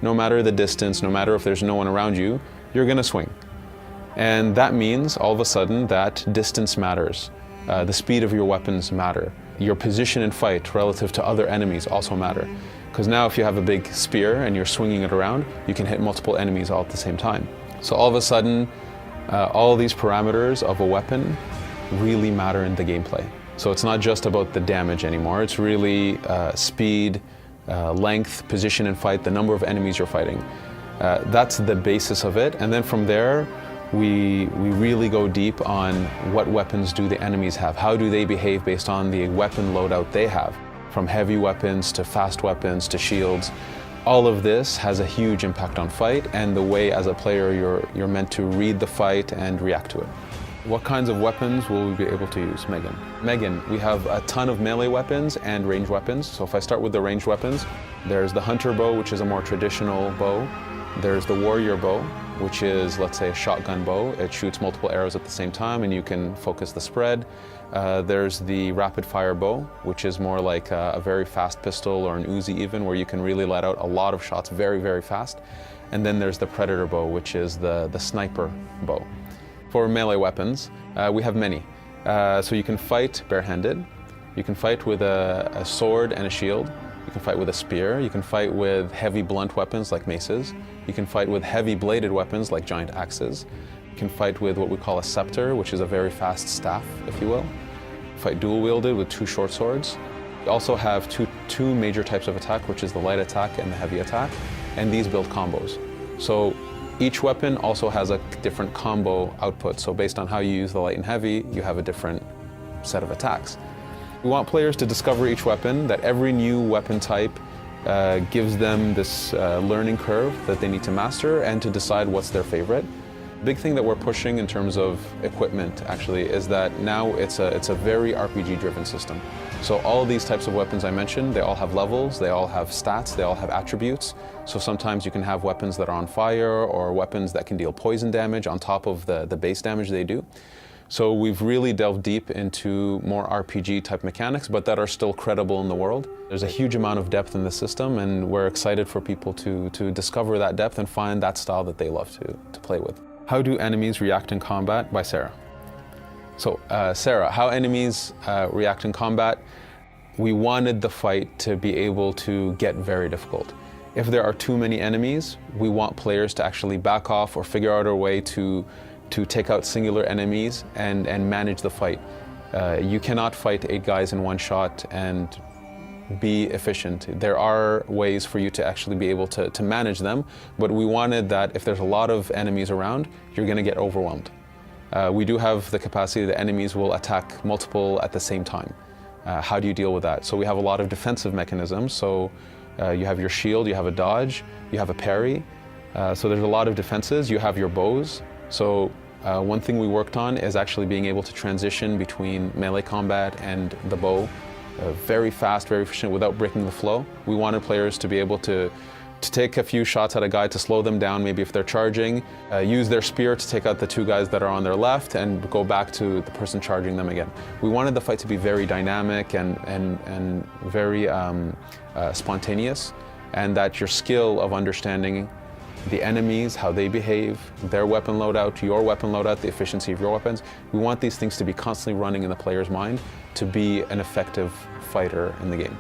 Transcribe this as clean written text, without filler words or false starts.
no matter the distance, no matter if there's no one around you, you're going to swing. And that means all of a sudden that distance matters. The speed of your weapons matter. Your position in fight relative to other enemies also matter. Because now if you have a big spear and you're swinging it around, you can hit multiple enemies all at the same time. So all of a sudden, all these parameters of a weapon really matter in the gameplay. So it's not just about the damage anymore, it's really speed, length, position in fight, the number of enemies you're fighting. That's the basis of it, and then from there, we really go deep on what weapons do the enemies have, how do they behave based on the weapon loadout they have, from heavy weapons to fast weapons to shields. All of this has a huge impact on fight and the way as a player you're meant to read the fight and react to it. What kinds of weapons will we be able to use? Megan, we have a ton of melee weapons and ranged weapons. So if I start with the ranged weapons, there's the hunter bow, which is a more traditional bow. There's the warrior bow, which is, let's say, a shotgun bow. It shoots multiple arrows at the same time and you can focus the spread. There's the rapid fire bow, which is more like a very fast pistol or an Uzi even, where you can really let out a lot of shots very, very fast. And then there's the predator bow, which is the sniper bow. For melee weapons, we have many. So you can fight barehanded, you can fight with a sword and a shield, you can fight with a spear, you can fight with heavy blunt weapons like maces, you can fight with heavy bladed weapons like giant axes, you can fight with what we call a scepter, which is a very fast staff, if you will. Fight dual wielded with two short swords. We also have two major types of attack, which is the light attack and the heavy attack, and these build combos. So each weapon also has a different combo output, so based on how you use the light and heavy, you have a different set of attacks. We want players to discover each weapon, that every new weapon type gives them this learning curve that they need to master and to decide what's their favorite. The big thing that we're pushing in terms of equipment actually is that now it's a very RPG-driven system. So all these types of weapons I mentioned, they all have levels, they all have stats, they all have attributes. So sometimes you can have weapons that are on fire or weapons that can deal poison damage on top of the base damage they do. So we've really delved deep into more RPG type mechanics, but that are still credible in the world. There's a huge amount of depth in the system and we're excited for people to discover that depth and find that style that they love to play with. How do enemies react in combat? By Sarah. So Sarah, how enemies react in combat? We wanted the fight to be able to get very difficult. If there are too many enemies, we want players to actually back off or figure out a way to take out singular enemies and manage the fight. You cannot fight 8 guys in one shot and be efficient. There are ways for you to actually be able to manage them, but we wanted that if there's a lot of enemies around, you're going to get overwhelmed. We do have the capacity that enemies will attack multiple at the same time. How do you deal with that? So we have a lot of defensive mechanisms. So you have your shield, you have a dodge, you have a parry. So there's a lot of defenses. You have your bows. So one thing we worked on is actually being able to transition between melee combat and the bow very fast, very efficient without breaking the flow. We wanted players to be able to take a few shots at a guy to slow them down, maybe if they're charging, use their spear to take out the 2 guys that are on their left and go back to the person charging them again. We wanted the fight to be very dynamic and very spontaneous, and that your skill of understanding the enemies, how they behave, their weapon loadout, your weapon loadout, the efficiency of your weapons. We want these things to be constantly running in the player's mind to be an effective fighter in the game.